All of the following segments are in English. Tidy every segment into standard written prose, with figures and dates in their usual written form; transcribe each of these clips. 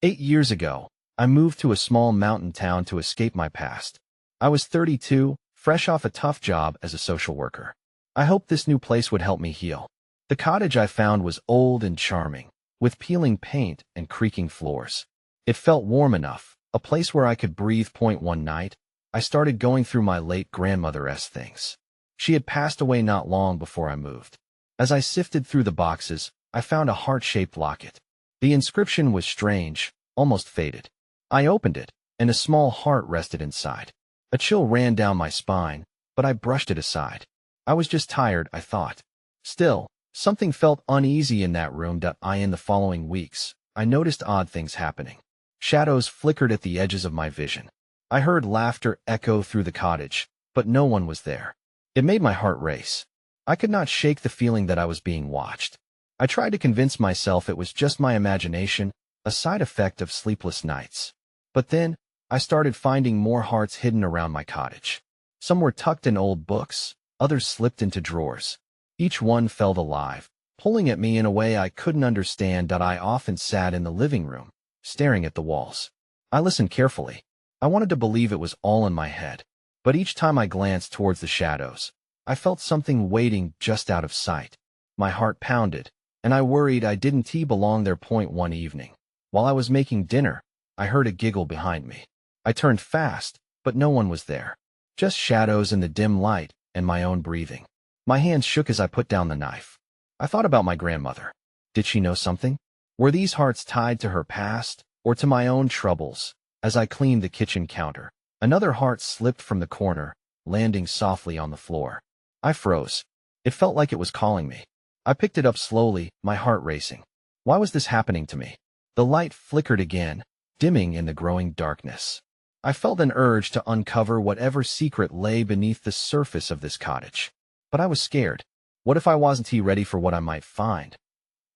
8 years ago, I moved to a small mountain town to escape my past. I was 32, fresh off a tough job as a social worker. I hoped this new place would help me heal. The cottage I found was old and charming, with peeling paint and creaking floors. It felt warm enough, a place where I could breathe. One night, I started going through my late grandmother's things. She had passed away not long before I moved. As I sifted through the boxes, I found a heart-shaped locket. The inscription was strange, almost faded. I opened it, and a small heart rested inside. A chill ran down my spine, but I brushed it aside. I was just tired, I thought. Still, something felt uneasy in that room. In the following weeks, I noticed odd things happening. Shadows flickered at the edges of my vision. I heard laughter echo through the cottage, but no one was there. It made my heart race. I could not shake the feeling that I was being watched. I tried to convince myself it was just my imagination, a side effect of sleepless nights. But then, I started finding more hearts hidden around my cottage. Some were tucked in old books, others slipped into drawers. Each one felt alive, pulling at me in a way I couldn't understand. I often sat in the living room, staring at the walls. I listened carefully. I wanted to believe it was all in my head. But each time I glanced towards the shadows, I felt something waiting just out of sight. My heart pounded, and I worried I didn't belong there. One evening, while I was making dinner, I heard a giggle behind me. I turned fast, but no one was there. Just shadows in the dim light and my own breathing. My hands shook as I put down the knife. I thought about my grandmother. Did she know something? Were these hearts tied to her past, or to my own troubles? As I cleaned the kitchen counter, another heart slipped from the corner, landing softly on the floor. I froze. It felt like it was calling me. I picked it up slowly, my heart racing. Why was this happening to me? The light flickered again, dimming in the growing darkness. I felt an urge to uncover whatever secret lay beneath the surface of this cottage. But I was scared. What if I wasn't ready for what I might find?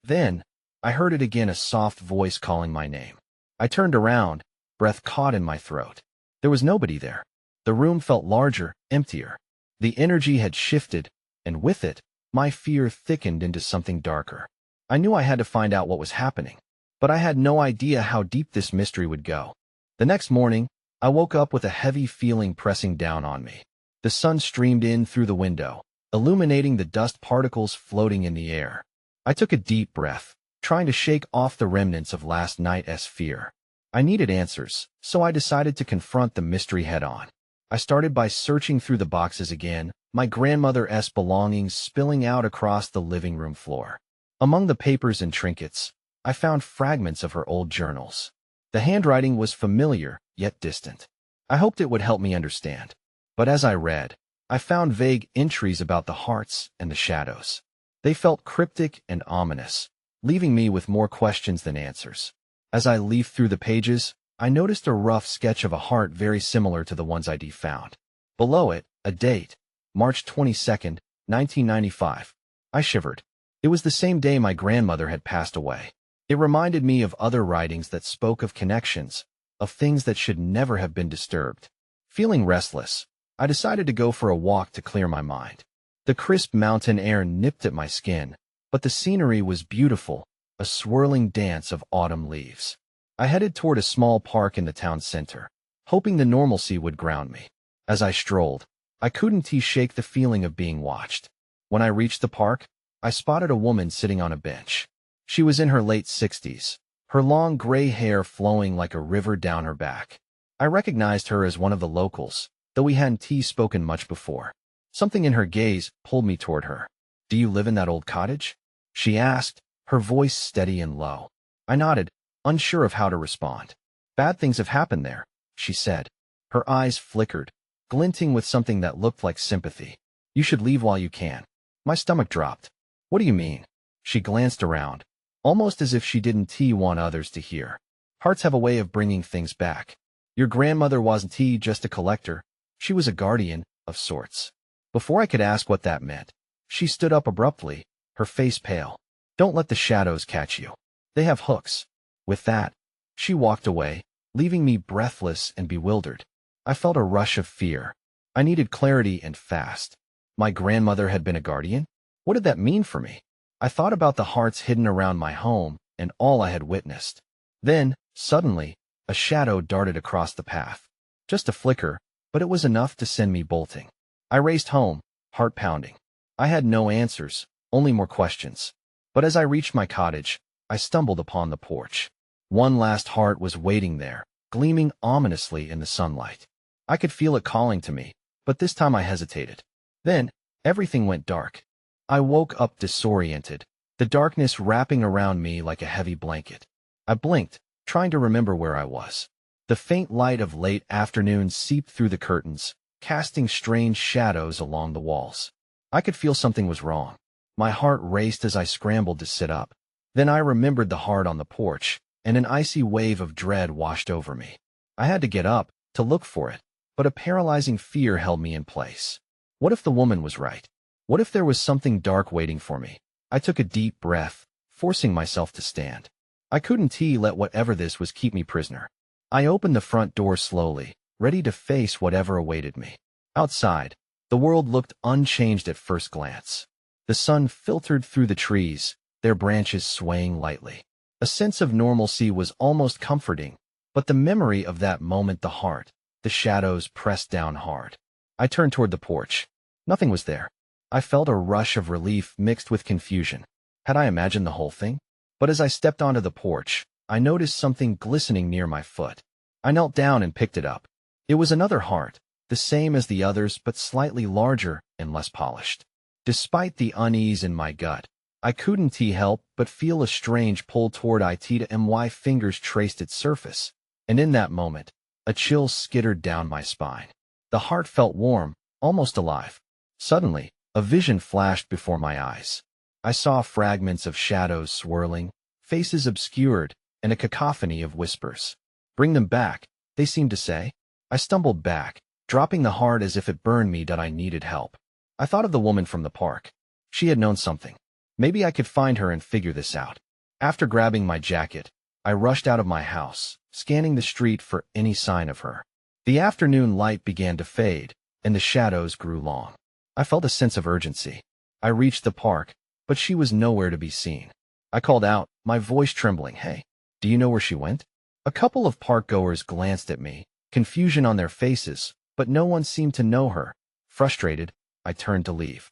Then, I heard it again, a soft voice calling my name. I turned around, breath caught in my throat. There was nobody there. The room felt larger, emptier. The energy had shifted, and with it, my fear thickened into something darker. I knew I had to find out what was happening, but I had no idea how deep this mystery would go. The next morning, I woke up with a heavy feeling pressing down on me. The sun streamed in through the window, illuminating the dust particles floating in the air. I took a deep breath, trying to shake off the remnants of last night's fear. I needed answers, so I decided to confront the mystery head-on. I started by searching through the boxes again, my grandmother's belongings spilling out across the living room floor. Among the papers and trinkets, I found fragments of her old journals. The handwriting was familiar, yet distant. I hoped it would help me understand. But as I read, I found vague entries about the hearts and the shadows. They felt cryptic and ominous, leaving me with more questions than answers. As I leafed through the pages, I noticed a rough sketch of a heart very similar to the ones I'd found. Below it, a date, March 22nd, 1995. I shivered. It was the same day my grandmother had passed away. It reminded me of other writings that spoke of connections, of things that should never have been disturbed. Feeling restless, I decided to go for a walk to clear my mind. The crisp mountain air nipped at my skin, but the scenery was beautiful, a swirling dance of autumn leaves. I headed toward a small park in the town center, hoping the normalcy would ground me. As I strolled, I couldn't shake the feeling of being watched. When I reached the park, I spotted a woman sitting on a bench. She was in her late 60s, her long gray hair flowing like a river down her back. I recognized her as one of the locals, though we hadn't spoken much before. Something in her gaze pulled me toward her. "Do you live in that old cottage?" she asked, her voice steady and low. I nodded, unsure of how to respond. "Bad things have happened there," she said. Her eyes flickered, glinting with something that looked like sympathy. "You should leave while you can." My stomach dropped. "What do you mean?" She glanced around, almost as if she didn't want others to hear. "Hearts have a way of bringing things back. Your grandmother wasn't just a collector. She was a guardian, of sorts." Before I could ask what that meant, she stood up abruptly, her face pale. "Don't let the shadows catch you. They have hooks." With that, she walked away, leaving me breathless and bewildered. I felt a rush of fear. I needed clarity and fast. My grandmother had been a guardian? What did that mean for me? I thought about the hearts hidden around my home and all I had witnessed. Then, Suddenly, a shadow darted across the path. Just a flicker, but it was enough to send me bolting. I raced home, heart pounding. I had no answers, only more questions. But as I reached my cottage, I stumbled upon the porch. One last heart was waiting there, gleaming ominously in the sunlight. I could feel it calling to me, but this time I hesitated. Then, everything went dark. I woke up disoriented, the darkness wrapping around me like a heavy blanket. I blinked, trying to remember where I was. The faint light of late afternoon seeped through the curtains, casting strange shadows along the walls. I could feel something was wrong. My heart raced as I scrambled to sit up. Then I remembered the heart on the porch, and an icy wave of dread washed over me. I had to get up, to look for it, but a paralyzing fear held me in place. What if the woman was right? What if there was something dark waiting for me? I took a deep breath, forcing myself to stand. I couldn't let whatever this was keep me prisoner. I opened the front door slowly, ready to face whatever awaited me. Outside, the world looked unchanged at first glance. The sun filtered through the trees, their branches swaying lightly. A sense of normalcy was almost comforting, but the memory of that moment, the shadows pressed down hard. I turned toward the porch. Nothing was there. I felt a rush of relief mixed with confusion. Had I imagined the whole thing? But as I stepped onto the porch, I noticed something glistening near my foot. I knelt down and picked it up. It was another heart, the same as the others but slightly larger and less polished. Despite the unease in my gut, I couldn't help but feel a strange pull toward it, and my fingers traced its surface. And in that moment, a chill skittered down my spine. The heart felt warm, almost alive. Suddenly, a vision flashed before my eyes. I saw fragments of shadows swirling, faces obscured, and a cacophony of whispers. "Bring them back," they seemed to say. I stumbled back, dropping the heart as if it burned me that I needed help. I thought of the woman from the park. She had known something. Maybe I could find her and figure this out. After grabbing my jacket, I rushed out of my house, scanning the street for any sign of her. The afternoon light began to fade, and the shadows grew long. I felt a sense of urgency. I reached the park, but she was nowhere to be seen. I called out, my voice trembling, "Hey, do you know where she went?" A couple of park-goers glanced at me, confusion on their faces, but no one seemed to know her. Frustrated, I turned to leave.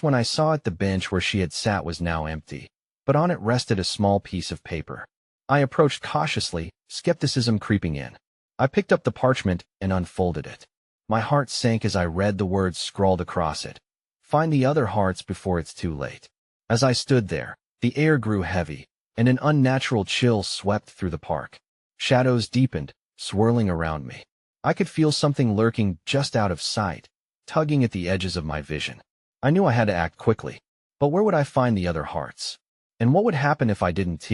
When I saw the bench where she had sat was now empty, but on it rested a small piece of paper. I approached cautiously, skepticism creeping in. I picked up the parchment and unfolded it. My heart sank as I read the words scrawled across it. "Find the other hearts before it's too late." As I stood there, the air grew heavy, and an unnatural chill swept through the park. Shadows deepened, swirling around me. I could feel something lurking just out of sight, tugging at the edges of my vision. I knew I had to act quickly, but where would I find the other hearts? And what would happen if I didn't?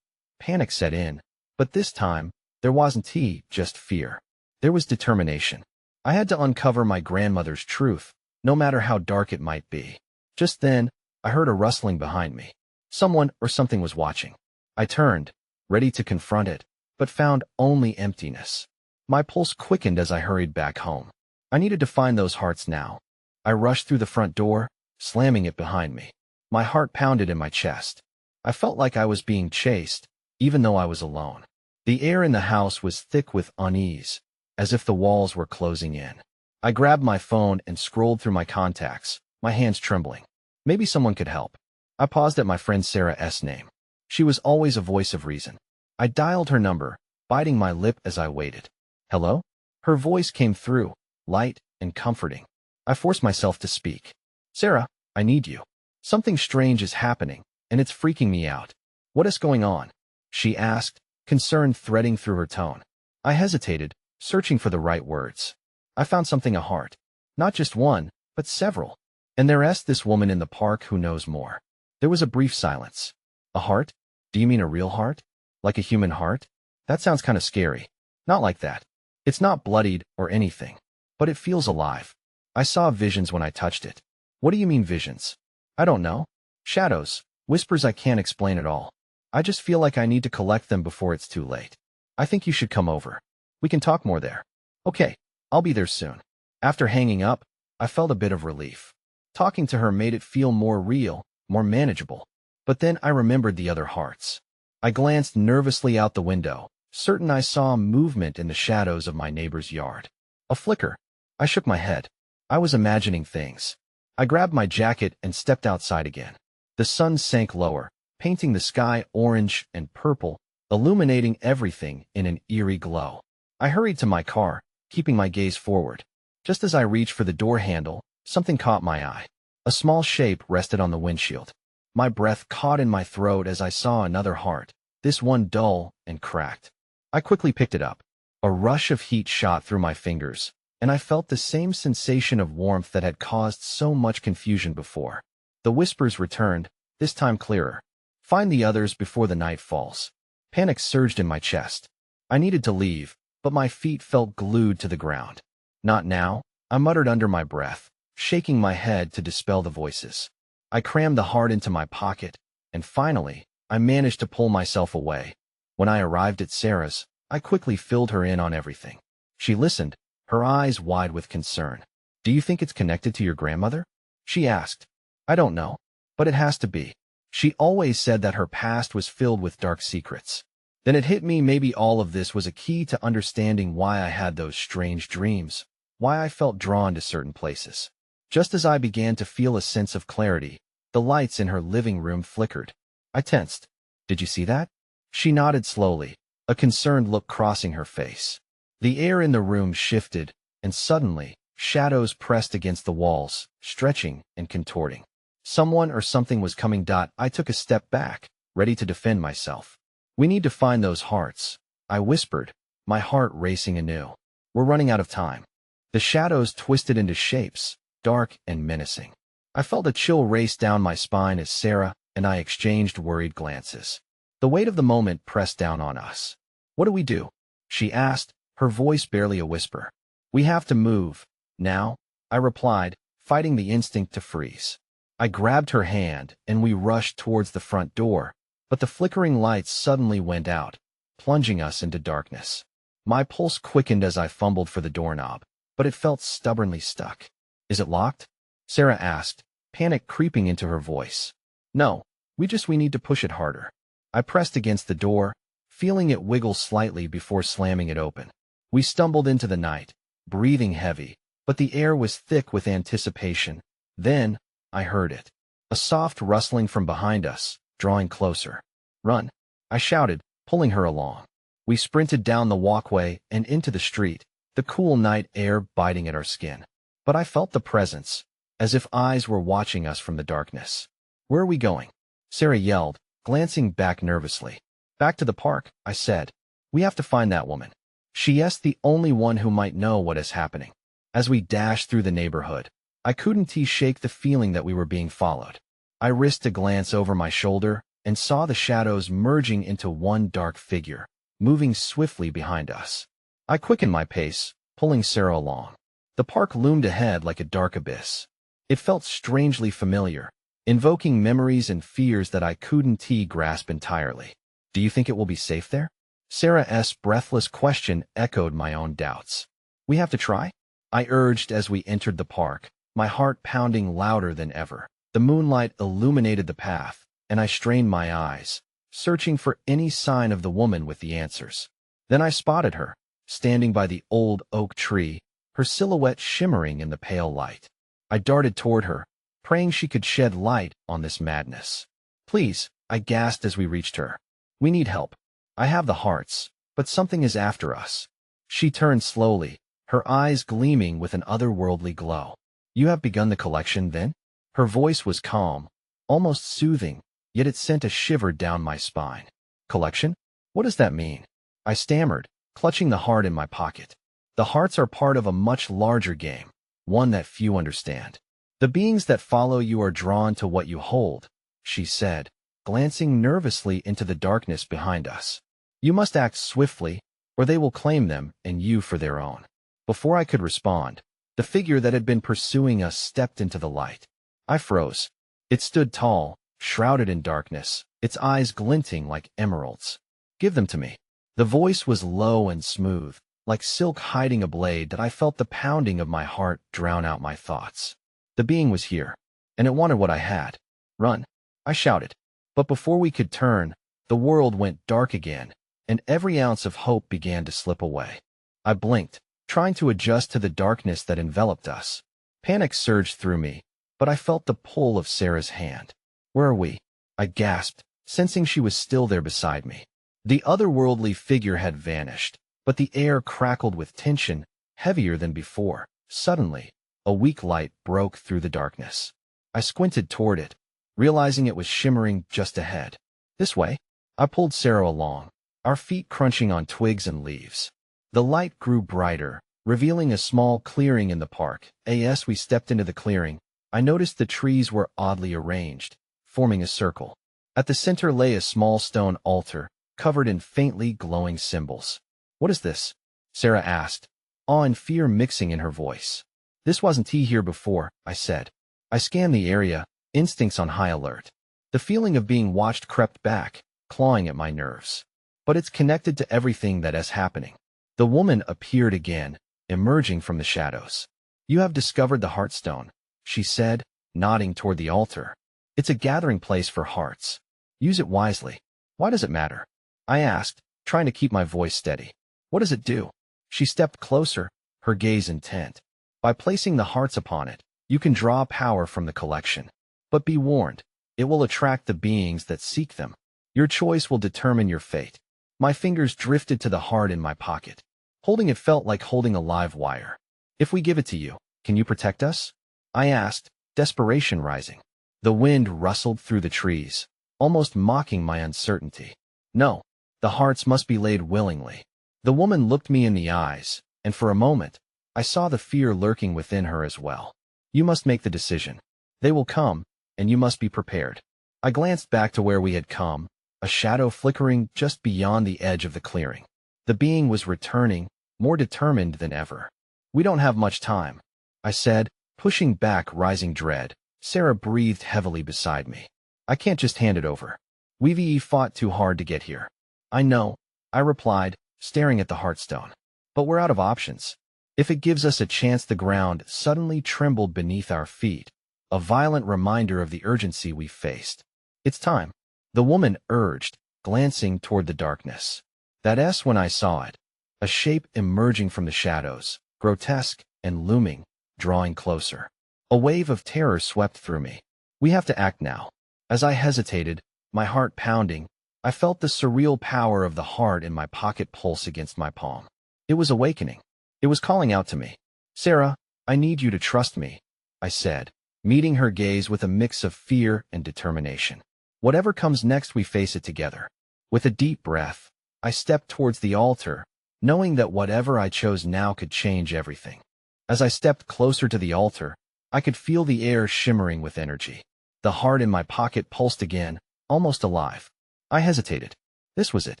Panic set in, but this time, there wasn't just fear. There was determination. I had to uncover my grandmother's truth, no matter how dark it might be. Just then, I heard a rustling behind me. Someone or something was watching. I turned, ready to confront it, but found only emptiness. My pulse quickened as I hurried back home. I needed to find those hearts now. I rushed through the front door, slamming it behind me. My heart pounded in my chest. I felt like I was being chased, even though I was alone. The air in the house was thick with unease, as if the walls were closing in. I grabbed my phone and scrolled through my contacts, my hands trembling. Maybe someone could help. I paused at my friend Sarah's name. She was always a voice of reason. I dialed her number, biting my lip as I waited. "Hello?" Her voice came through, light and comforting. I forced myself to speak. "Sarah, I need you. Something strange is happening, and it's freaking me out." "What is going on?" she asked, concern threading through her tone. I hesitated, searching for the right words. "I found something, a heart. Not just one, but several. And there's this woman in the park who knows more." There was a brief silence. "A heart? Do you mean a real heart? Like a human heart? That sounds kind of scary." "Not like that. It's not bloodied or anything, but it feels alive. I saw visions when I touched it." "What do you mean visions?" "I don't know. Shadows, whispers I can't explain at all. I just feel like I need to collect them before it's too late. I think you should come over. We can talk more there." "Okay, I'll be there soon." After hanging up, I felt a bit of relief. Talking to her made it feel more real, more manageable. But then I remembered the other hearts. I glanced nervously out the window, certain I saw movement in the shadows of my neighbor's yard. A flicker. I shook my head. I was imagining things. I grabbed my jacket and stepped outside again. The sun sank lower, painting the sky orange and purple, illuminating everything in an eerie glow. I hurried to my car, keeping my gaze forward. Just as I reached for the door handle, something caught my eye. A small shape rested on the windshield. My breath caught in my throat as I saw another heart, this one dull and cracked. I quickly picked it up. A rush of heat shot through my fingers, and I felt the same sensation of warmth that had caused so much confusion before. The whispers returned, this time clearer. Find the others before the night falls. Panic surged in my chest. I needed to leave, but my feet felt glued to the ground. Not now, I muttered under my breath, shaking my head to dispel the voices. I crammed the heart into my pocket, and finally, I managed to pull myself away. When I arrived at Sarah's, I quickly filled her in on everything. She listened, her eyes wide with concern. Do you think it's connected to your grandmother? She asked. I don't know, but it has to be. She always said that her past was filled with dark secrets. Then it hit me, maybe all of this was a key to understanding why I had those strange dreams, why I felt drawn to certain places. Just as I began to feel a sense of clarity, the lights in her living room flickered. I tensed. Did you see that? She nodded slowly, a concerned look crossing her face. The air in the room shifted, and suddenly, shadows pressed against the walls, stretching and contorting. Someone or something was coming. I took a step back, ready to defend myself. We need to find those hearts, I whispered, my heart racing anew. We're running out of time. The shadows twisted into shapes, dark and menacing. I felt a chill race down my spine as Sarah and I exchanged worried glances. The weight of the moment pressed down on us. What do we do? She asked, her voice barely a whisper. We have to move. Now, I replied, fighting the instinct to freeze. I grabbed her hand and we rushed towards the front door, but the flickering lights suddenly went out, plunging us into darkness. My pulse quickened as I fumbled for the doorknob, but it felt stubbornly stuck. Is it locked? Sarah asked, panic creeping into her voice. No, we need to push it harder. I pressed against the door, feeling it wiggle slightly before slamming it open. We stumbled into the night, breathing heavy, but the air was thick with anticipation. Then, I heard it. A soft rustling from behind us, drawing closer. Run, I shouted, pulling her along. We sprinted down the walkway and into the street, the cool night air biting at our skin. But I felt the presence, as if eyes were watching us from the darkness. Where are we going? Sarah yelled, glancing back nervously. Back to the park, I said. We have to find that woman. She is the only one who might know what is happening. As we dashed through the neighborhood, I couldn't shake the feeling that we were being followed. I risked a glance over my shoulder and saw the shadows merging into one dark figure, moving swiftly behind us. I quickened my pace, pulling Sarah along. The park loomed ahead like a dark abyss. It felt strangely familiar, invoking memories and fears that I couldn't grasp entirely. Do you think it will be safe there? Sarah's breathless question echoed my own doubts. We have to try? I urged as we entered the park, my heart pounding louder than ever. The moonlight illuminated the path, and I strained my eyes, searching for any sign of the woman with the answers. Then I spotted her, standing by the old oak tree, her silhouette shimmering in the pale light. I darted toward her, praying she could shed light on this madness. Please, I gasped as we reached her. We need help. I have the hearts, but something is after us. She turned slowly, her eyes gleaming with an otherworldly glow. You have begun the collection, then? Her voice was calm, almost soothing, yet it sent a shiver down my spine. Collection? What does that mean? I stammered, clutching the heart in my pocket. The hearts are part of a much larger game, one that few understand. The beings that follow you are drawn to what you hold, she said, glancing nervously into the darkness behind us. You must act swiftly, or they will claim them and you for their own. Before I could respond, the figure that had been pursuing us stepped into the light. I froze. It stood tall, shrouded in darkness, its eyes glinting like emeralds. Give them to me. The voice was low and smooth, like silk hiding a blade that I felt the pounding of my heart drown out my thoughts. The being was here, and it wanted what I had. Run, I shouted. But before we could turn, the world went dark again, and every ounce of hope began to slip away. I blinked, trying to adjust to the darkness that enveloped us. Panic surged through me, but I felt the pull of Sarah's hand. "Where are we?" I gasped, sensing she was still there beside me. The otherworldly figure had vanished, but the air crackled with tension, heavier than before. Suddenly, a weak light broke through the darkness. I squinted toward it, realizing it was shimmering just ahead. "This way." I pulled Sarah along, our feet crunching on twigs and leaves. The light grew brighter, revealing a small clearing in the park. As we stepped into the clearing, I noticed the trees were oddly arranged, forming a circle. At the center lay a small stone altar, covered in faintly glowing symbols. "What is this?" Sarah asked, awe and fear mixing in her voice. "This wasn't here before," I said. I scanned the area, instincts on high alert. The feeling of being watched crept back, clawing at my nerves. "But it's connected to everything that is happening." The woman appeared again, emerging from the shadows. "You have discovered the Heartstone," she said, nodding toward the altar. "It's a gathering place for hearts. Use it wisely." "Why does it matter?" I asked, trying to keep my voice steady. "What does it do?" She stepped closer, her gaze intent. "By placing the hearts upon it, you can draw power from the collection. But be warned, it will attract the beings that seek them. Your choice will determine your fate." My fingers drifted to the heart in my pocket. Holding it felt like holding a live wire. "If we give it to you, can you protect us?" I asked, desperation rising. The wind rustled through the trees, almost mocking my uncertainty. "No, the hearts must be laid willingly." The woman looked me in the eyes, and for a moment, I saw the fear lurking within her as well. "You must make the decision. They will come, and you must be prepared." I glanced back to where we had come, a shadow flickering just beyond the edge of the clearing. The being was returning, more determined than ever. "We don't have much time," I said, pushing back rising dread. Sarah breathed heavily beside me. "I can't just hand it over. We've fought too hard to get here." "I know," I replied, staring at the Heartstone. "But we're out of options. If it gives us a chance." The ground suddenly trembled beneath our feet, a violent reminder of the urgency we faced. "It's time," the woman urged, glancing toward the darkness. That's when I saw it, a shape emerging from the shadows, grotesque and looming, drawing closer. A wave of terror swept through me. "We have to act now." As I hesitated, my heart pounding, I felt the surreal power of the heart in my pocket pulse against my palm. It was awakening. It was calling out to me. "Sarah, I need you to trust me," I said, meeting her gaze with a mix of fear and determination. "Whatever comes next, we face it together." With a deep breath, I stepped towards the altar, knowing that whatever I chose now could change everything. As I stepped closer to the altar, I could feel the air shimmering with energy. The heart in my pocket pulsed again, almost alive. I hesitated. This was it,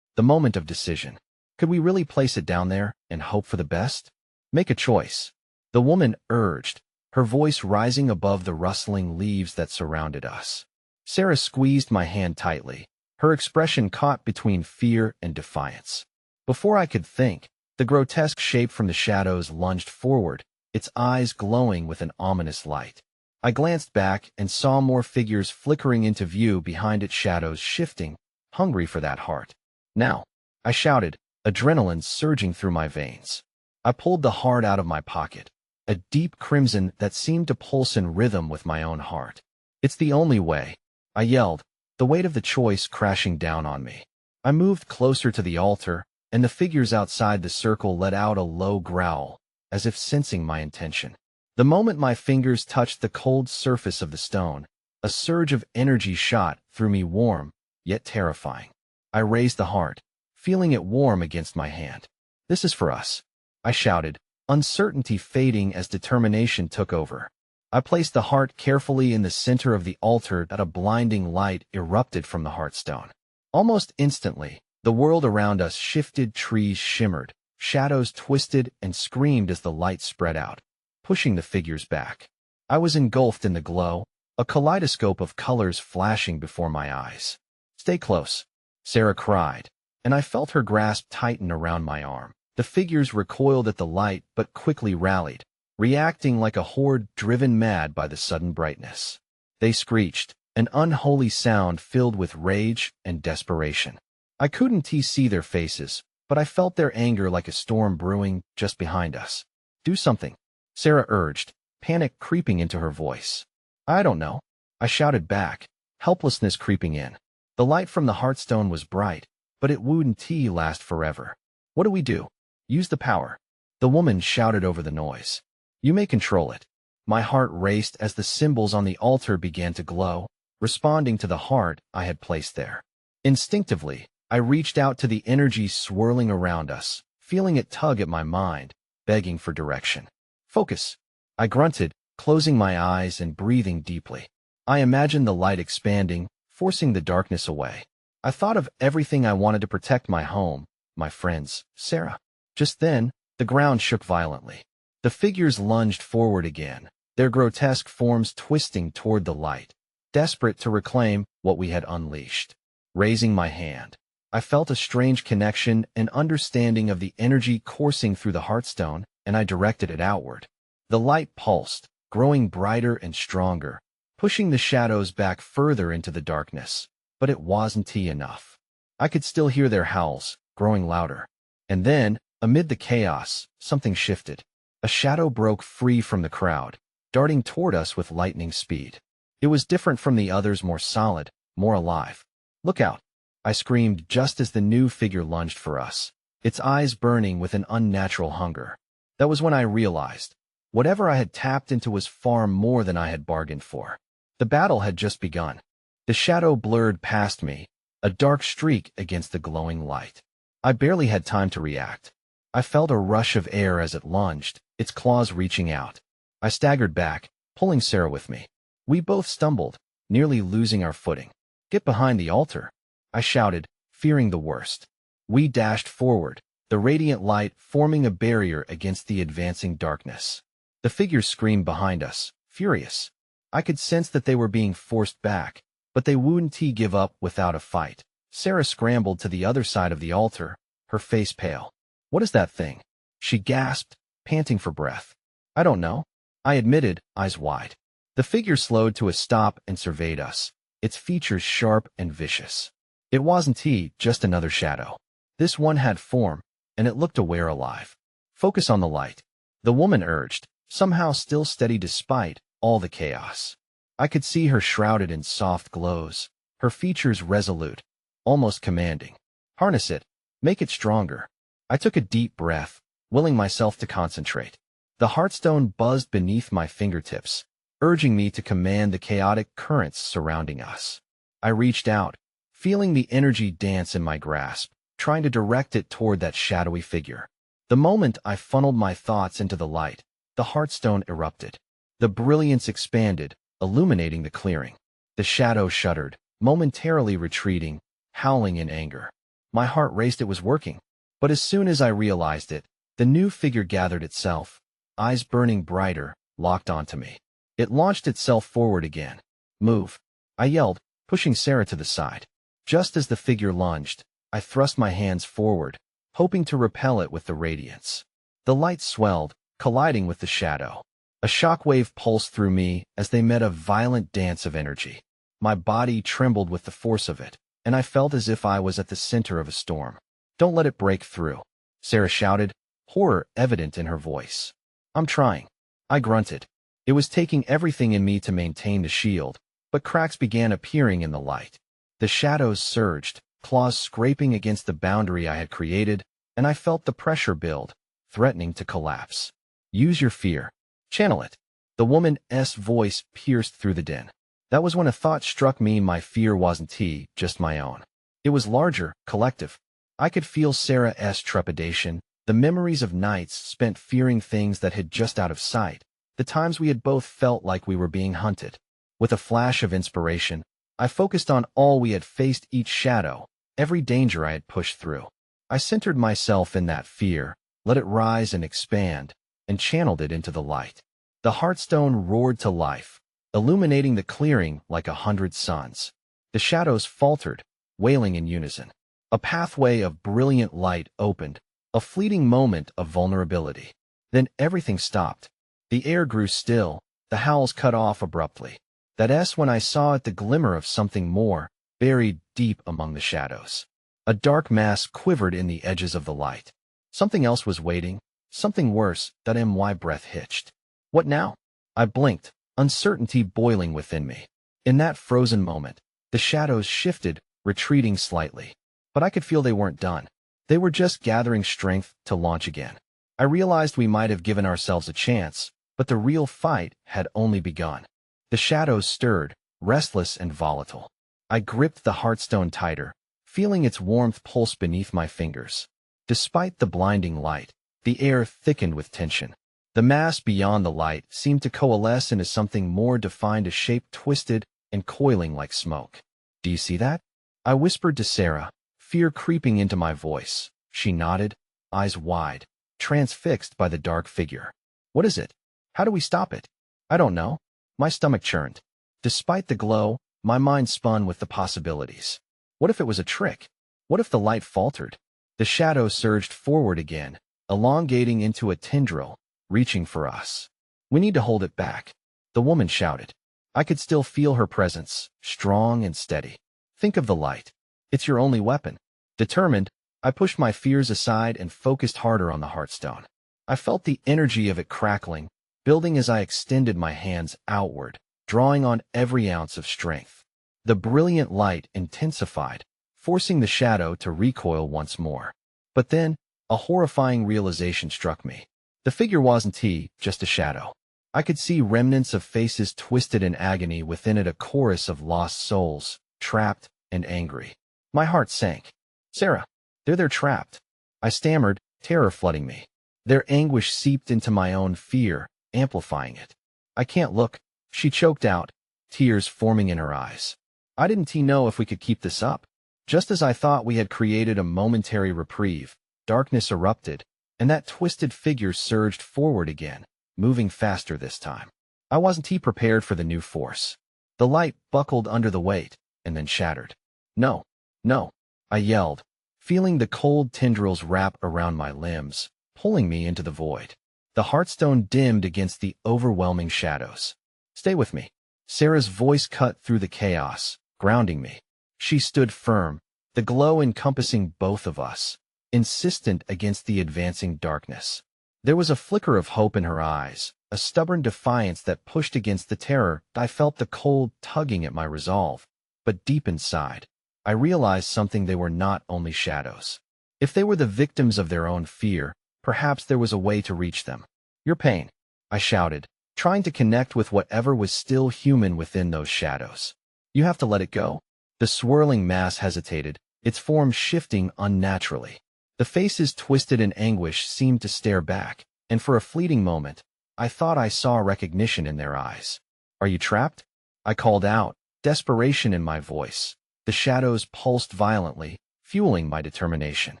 the moment of decision. Could we really place it down there and hope for the best? "Make a choice," the woman urged, her voice rising above the rustling leaves that surrounded us. Sarah squeezed my hand tightly, her expression caught between fear and defiance. Before I could think, the grotesque shape from the shadows lunged forward, its eyes glowing with an ominous light. I glanced back and saw more figures flickering into view behind its shadows, shifting, hungry for that heart. "Now," I shouted, adrenaline surging through my veins. I pulled the heart out of my pocket, a deep crimson that seemed to pulse in rhythm with my own heart. "It's the only way," I yelled, the weight of the choice crashing down on me. I moved closer to the altar, and the figures outside the circle let out a low growl, as if sensing my intention. The moment my fingers touched the cold surface of the stone, a surge of energy shot through me, warm, yet terrifying. I raised the heart, feeling it warm against my hand. "This is for us," I shouted, uncertainty fading as determination took over. I placed the heart carefully in the center of the altar that a blinding light erupted from the Heartstone. Almost instantly, the world around us shifted, trees shimmered, shadows twisted and screamed as the light spread out, pushing the figures back. I was engulfed in the glow, a kaleidoscope of colors flashing before my eyes. "Stay close," Sarah cried, and I felt her grasp tighten around my arm. The figures recoiled at the light but quickly rallied, reacting like a horde driven mad by the sudden brightness. They screeched, an unholy sound filled with rage and desperation. I couldn't see their faces, but I felt their anger like a storm brewing just behind us. Do something, Sarah urged, panic creeping into her voice. I don't know, I shouted back, helplessness creeping in. The light from the Hearthstone was bright, but it wouldn't last forever. What do we do? Use the power. The woman shouted over the noise. You may control it. My heart raced as the symbols on the altar began to glow, responding to the heart I had placed there. Instinctively, I reached out to the energy swirling around us, feeling it tug at my mind, begging for direction. Focus. I grunted, closing my eyes and breathing deeply. I imagined the light expanding, forcing the darkness away. I thought of everything I wanted to protect: my home, my friends, Sarah. Just then, the ground shook violently. The figures lunged forward again, their grotesque forms twisting toward the light, desperate to reclaim what we had unleashed. Raising my hand, I felt a strange connection and understanding of the energy coursing through the Hearthstone, and I directed it outward. The light pulsed, growing brighter and stronger, pushing the shadows back further into the darkness. But it wasn't enough. I could still hear their howls, growing louder. And then, amid the chaos, something shifted. A shadow broke free from the crowd, darting toward us with lightning speed. It was different from the others, more solid, more alive. Look out! I screamed just as the new figure lunged for us, its eyes burning with an unnatural hunger. That was when I realized, whatever I had tapped into was far more than I had bargained for. The battle had just begun. The shadow blurred past me, a dark streak against the glowing light. I barely had time to react. I felt a rush of air as it lunged, its claws reaching out. I staggered back, pulling Sarah with me. We both stumbled, nearly losing our footing. Get behind the altar, I shouted, fearing the worst. We dashed forward, the radiant light forming a barrier against the advancing darkness. The figures screamed behind us, furious. I could sense that they were being forced back, but they wouldn't give up without a fight. Sarah scrambled to the other side of the altar, her face pale. What is that thing? She gasped, panting for breath. I don't know, I admitted, eyes wide. The figure slowed to a stop and surveyed us, its features sharp and vicious. It wasn't just another shadow. This one had form, and it looked aware, alive. Focus on the light, the woman urged, somehow still steady despite all the chaos. I could see her shrouded in soft glows, her features resolute, almost commanding. Harness it, make it stronger. I took a deep breath, willing myself to concentrate. The Hearthstone buzzed beneath my fingertips, urging me to command the chaotic currents surrounding us. I reached out, feeling the energy dance in my grasp, trying to direct it toward that shadowy figure. The moment I funneled my thoughts into the light, the Hearthstone erupted. The brilliance expanded, illuminating the clearing. The shadow shuddered, momentarily retreating, howling in anger. My heart raced. It was working. But as soon as I realized it, the new figure gathered itself, eyes burning brighter, locked onto me. It launched itself forward again. Move, I yelled, pushing Sarah to the side. Just as the figure lunged, I thrust my hands forward, hoping to repel it with the radiance. The light swelled, colliding with the shadow. A shockwave pulsed through me as they met, a violent dance of energy. My body trembled with the force of it, and I felt as if I was at the center of a storm. Don't let it break through, Sarah shouted, horror evident in her voice. I'm trying, I grunted. It was taking everything in me to maintain the shield, but cracks began appearing in the light. The shadows surged, claws scraping against the boundary I had created, and I felt the pressure build, threatening to collapse. Use your fear. Channel it. The woman's voice pierced through the din. That was when a thought struck me. My fear wasn't just my own. It was larger, collective. I could feel Sarah's trepidation, the memories of nights spent fearing things that had just out of sight, the times we had both felt like we were being hunted. With a flash of inspiration, I focused on all we had faced, each shadow, every danger I had pushed through. I centered myself in that fear, let it rise and expand, and channeled it into the light. The Hearthstone roared to life, illuminating the clearing like 100 suns. The shadows faltered, wailing in unison. A pathway of brilliant light opened, a fleeting moment of vulnerability. Then everything stopped. The air grew still, the howls cut off abruptly. That's when I saw it, the glimmer of something more, buried deep among the shadows. A dark mass quivered in the edges of the light. Something else was waiting, something worse. My breath hitched. What now? I blinked, uncertainty boiling within me. In that frozen moment, the shadows shifted, retreating slightly. But I could feel they weren't done. They were just gathering strength to launch again. I realized we might have given ourselves a chance, but the real fight had only begun. The shadows stirred, restless and volatile. I gripped the heartstone tighter, feeling its warmth pulse beneath my fingers. Despite the blinding light, the air thickened with tension. The mass beyond the light seemed to coalesce into something more defined, a shape twisted and coiling like smoke. Do you see that? I whispered to Sarah, fear creeping into my voice. She nodded, eyes wide, transfixed by the dark figure. What is it? How do we stop it? I don't know. My stomach churned. Despite the glow, my mind spun with the possibilities. What if it was a trick? What if the light faltered? The shadow surged forward again, elongating into a tendril, reaching for us. We need to hold it back, the woman shouted. I could still feel her presence, strong and steady. Think of the light. It's your only weapon. Determined, I pushed my fears aside and focused harder on the heartstone. I felt the energy of it crackling, building as I extended my hands outward, drawing on every ounce of strength. The brilliant light intensified, forcing the shadow to recoil once more. But then, a horrifying realization struck me. The figure wasn't just a shadow. I could see remnants of faces twisted in agony, within it a chorus of lost souls, trapped and angry. My heart sank. Sarah, they're there trapped. I stammered, terror flooding me. Their anguish seeped into my own fear, amplifying it. I can't look, she choked out, tears forming in her eyes. I didn't know if we could keep this up. Just as I thought we had created a momentary reprieve, darkness erupted, and that twisted figure surged forward again, moving faster this time. I wasn't prepared for the new force. The light buckled under the weight, and then shattered. No, no, I yelled, feeling the cold tendrils wrap around my limbs, pulling me into the void. The heartstone dimmed against the overwhelming shadows. Stay with me. Sarah's voice cut through the chaos, grounding me. She stood firm, the glow encompassing both of us, insistent against the advancing darkness. There was a flicker of hope in her eyes, a stubborn defiance that pushed against the terror. I felt the cold tugging at my resolve. But deep inside, I realized something: they were not only shadows. If they were the victims of their own fear, perhaps there was a way to reach them. Your pain, I shouted, trying to connect with whatever was still human within those shadows. You have to let it go. The swirling mass hesitated, its form shifting unnaturally. The faces twisted in anguish seemed to stare back, and for a fleeting moment, I thought I saw recognition in their eyes. Are you trapped? I called out, desperation in my voice. The shadows pulsed violently, fueling my determination.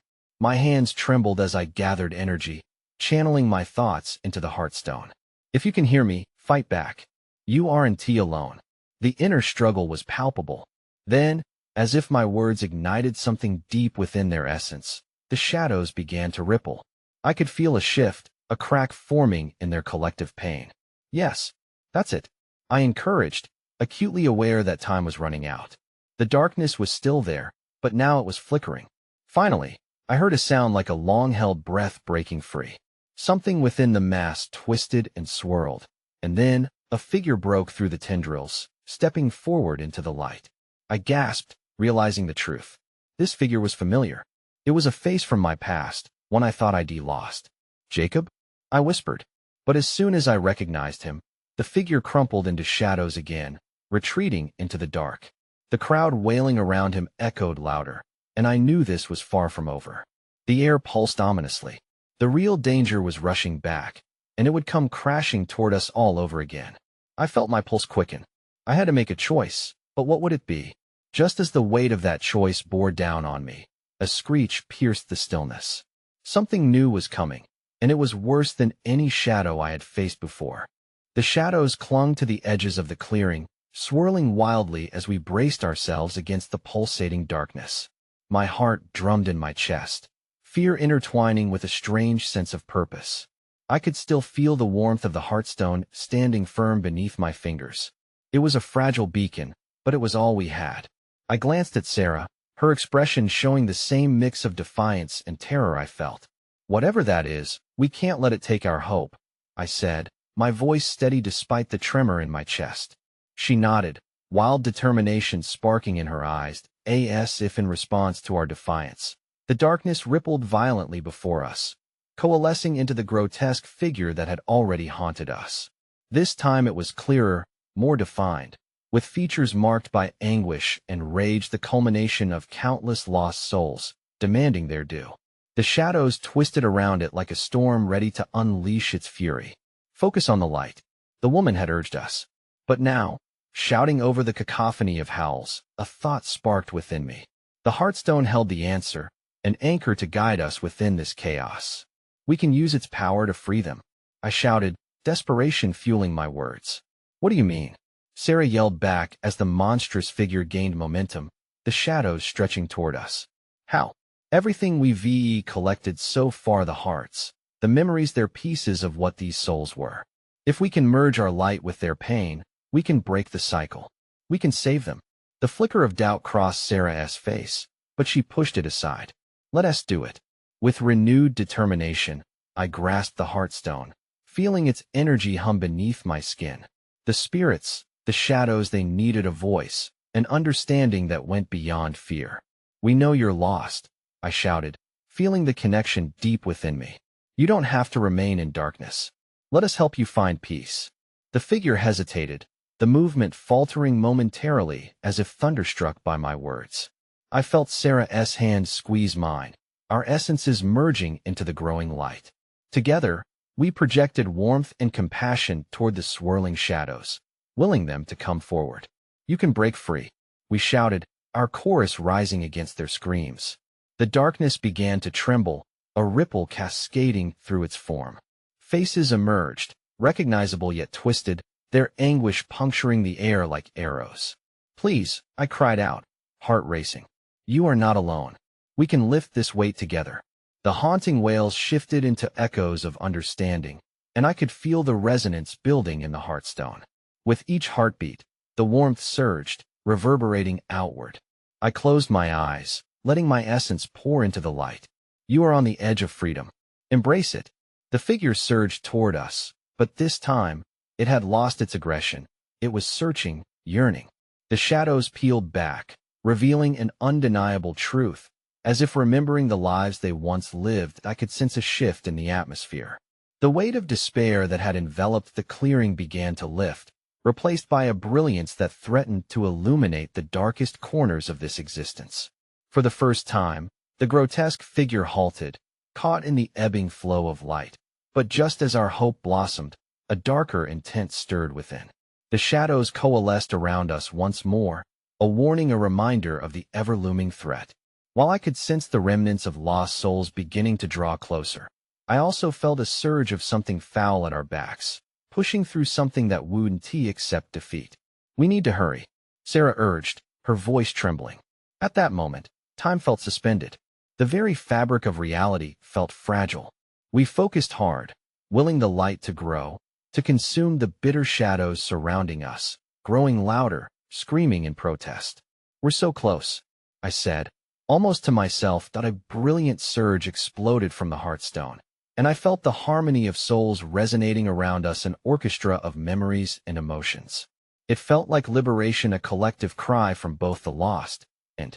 My hands trembled as I gathered energy, channeling my thoughts into the heartstone. If you can hear me, fight back. You aren't alone. The inner struggle was palpable. Then, as if my words ignited something deep within their essence, the shadows began to ripple. I could feel a shift, a crack forming in their collective pain. Yes, that's it, I encouraged, acutely aware that time was running out. The darkness was still there, but now it was flickering. Finally, I heard a sound like a long-held breath breaking free. Something within the mass twisted and swirled, and then a figure broke through the tendrils, stepping forward into the light. I gasped, realizing the truth. This figure was familiar. It was a face from my past, one I thought I'd lost. Jacob? I whispered. But as soon as I recognized him, the figure crumpled into shadows again, retreating into the dark. The crowd wailing around him echoed louder, and I knew this was far from over. The air pulsed ominously. The real danger was rushing back, and it would come crashing toward us all over again. I felt my pulse quicken. I had to make a choice, but what would it be? Just as the weight of that choice bore down on me, a screech pierced the stillness. Something new was coming, and it was worse than any shadow I had faced before. The shadows clung to the edges of the clearing, swirling wildly as we braced ourselves against the pulsating darkness. My heart drummed in my chest, fear intertwining with a strange sense of purpose. I could still feel the warmth of the heartstone standing firm beneath my fingers. It was a fragile beacon, but it was all we had. I glanced at Sarah, her expression showing the same mix of defiance and terror I felt. "Whatever that is, we can't let it take our hope," I said, my voice steady despite the tremor in my chest. She nodded, wild determination sparking in her eyes, as if in response to our defiance. The darkness rippled violently before us, coalescing into the grotesque figure that had already haunted us. This time it was clearer, more defined, with features marked by anguish and rage, the culmination of countless lost souls, demanding their due. The shadows twisted around it like a storm ready to unleash its fury. "Focus on the light," the woman had urged us. But now, shouting over the cacophony of howls, a thought sparked within me. The Heartstone held the answer, an anchor to guide us within this chaos. "We can use its power to free them," I shouted, desperation fueling my words. "What do you mean?" Sarah yelled back as the monstrous figure gained momentum, the shadows stretching toward us. "How?" "Everything we've collected so far, the hearts, the memories, they're pieces of what these souls were. If we can merge our light with their pain, we can break the cycle. We can save them." The flicker of doubt crossed Sarah's face, but she pushed it aside. "Let us do it." With renewed determination, I grasped the Heartstone, feeling its energy hum beneath my skin. The spirits, the shadows, they needed a voice, an understanding that went beyond fear. "We know you're lost," I shouted, feeling the connection deep within me. "You don't have to remain in darkness. Let us help you find peace." The figure hesitated, the movement faltering momentarily as if thunderstruck by my words. I felt Sarah's hand squeeze mine, our essences merging into the growing light. Together, we projected warmth and compassion toward the swirling shadows, willing them to come forward. "You can break free," we shouted, our chorus rising against their screams. The darkness began to tremble, a ripple cascading through its form. Faces emerged, recognizable yet twisted, their anguish puncturing the air like arrows. "Please," I cried out, heart racing. "You are not alone. We can lift this weight together." The haunting wails shifted into echoes of understanding, and I could feel the resonance building in the Heartstone. With each heartbeat, the warmth surged, reverberating outward. I closed my eyes, letting my essence pour into the light. "You are on the edge of freedom. Embrace it." The figure surged toward us, but this time, it had lost its aggression. It was searching, yearning. The shadows peeled back, revealing an undeniable truth. As if remembering the lives they once lived, I could sense a shift in the atmosphere. The weight of despair that had enveloped the clearing began to lift, replaced by a brilliance that threatened to illuminate the darkest corners of this existence. For the first time, the grotesque figure halted, caught in the ebbing flow of light. But just as our hope blossomed, a darker intent stirred within. The shadows coalesced around us once more, a warning, a reminder of the ever-looming threat. While I could sense the remnants of lost souls beginning to draw closer, I also felt a surge of something foul at our backs, pushing through something that wouldn't accept defeat. "We need to hurry," Sarah urged, her voice trembling. At that moment, time felt suspended. The very fabric of reality felt fragile. We focused hard, willing the light to grow, to consume the bitter shadows surrounding us, growing louder, screaming in protest. "We're so close," I said, almost to myself. That a brilliant surge exploded from the Heartstone, and I felt the harmony of souls resonating around us, an orchestra of memories and emotions. It felt like liberation, a collective cry from both the lost and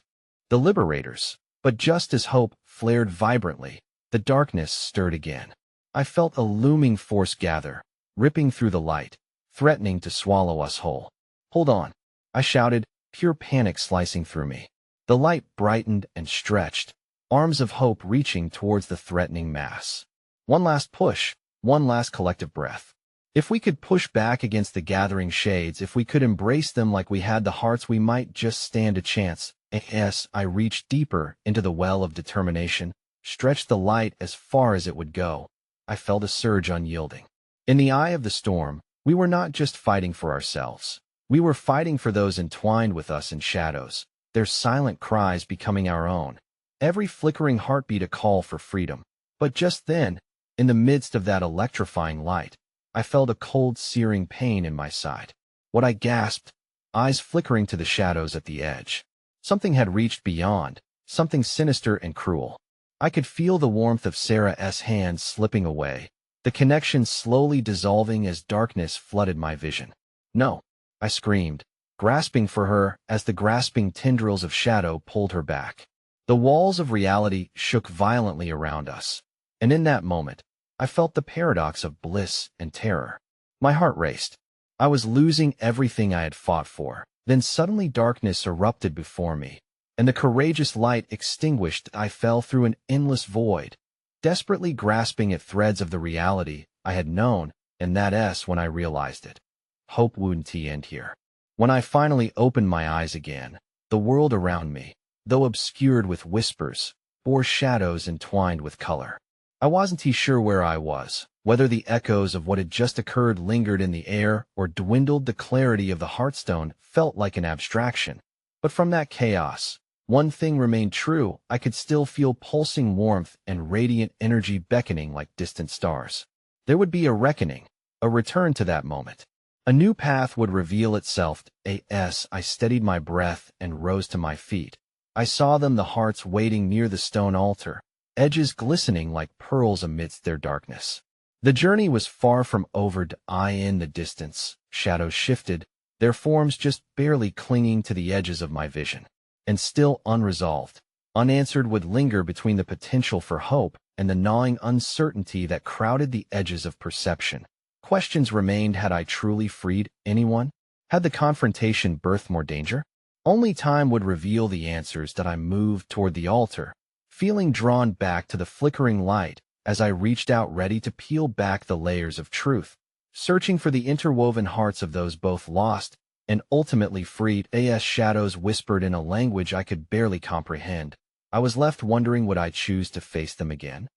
the liberators. But just as hope flared vibrantly, the darkness stirred again. I felt a looming force gather, ripping through the light, threatening to swallow us whole. "Hold on," I shouted, pure panic slicing through me. The light brightened and stretched, arms of hope reaching towards the threatening mass. One last push, one last collective breath. If we could push back against the gathering shades, if we could embrace them like we had the hearts, we might just stand a chance. As I reached deeper into the well of determination, stretched the light as far as it would go, I felt a surge unyielding. In the eye of the storm, we were not just fighting for ourselves. We were fighting for those entwined with us in shadows, their silent cries becoming our own, every flickering heartbeat a call for freedom. But just then, in the midst of that electrifying light, I felt a cold, searing pain in my side. What I gasped, eyes flickering to the shadows at the edge. Something had reached beyond, something sinister and cruel. I could feel the warmth of Sarah's hands slipping away, the connection slowly dissolving as darkness flooded my vision. No, I screamed, grasping for her as the grasping tendrils of shadow pulled her back. The walls of reality shook violently around us, and in that moment, I felt the paradox of bliss and terror. My heart raced. I was losing everything I had fought for. Then suddenly darkness erupted before me, and the courageous light extinguished. I fell through an endless void, desperately grasping at threads of the reality I had known, and that's when I realized it. Hope wouldn't end here. When I finally opened my eyes again, the world around me, though obscured with whispers, bore shadows entwined with color. I wasn't sure where I was, whether the echoes of what had just occurred lingered in the air or dwindled. The clarity of the Hearthstone felt like an abstraction. But from that chaos, one thing remained true. I could still feel pulsing warmth and radiant energy beckoning like distant stars. There would be a reckoning, a return to that moment. A new path would reveal itself. I steadied my breath and rose to my feet. I saw them, the hearts waiting near the stone altar, edges glistening like pearls amidst their darkness. The journey was far from over. In the distance, shadows shifted, their forms just barely clinging to the edges of my vision. And still unresolved, unanswered would linger between the potential for hope and the gnawing uncertainty that crowded the edges of perception. Questions remained. Had I truly freed anyone? Had the confrontation birthed more danger? Only time would reveal the answers. I moved toward the altar, feeling drawn back to the flickering light as I reached out, ready to peel back the layers of truth, searching for the interwoven hearts of those both lost and ultimately freed. Shadows whispered in a language I could barely comprehend. I was left wondering, would I choose to face them again?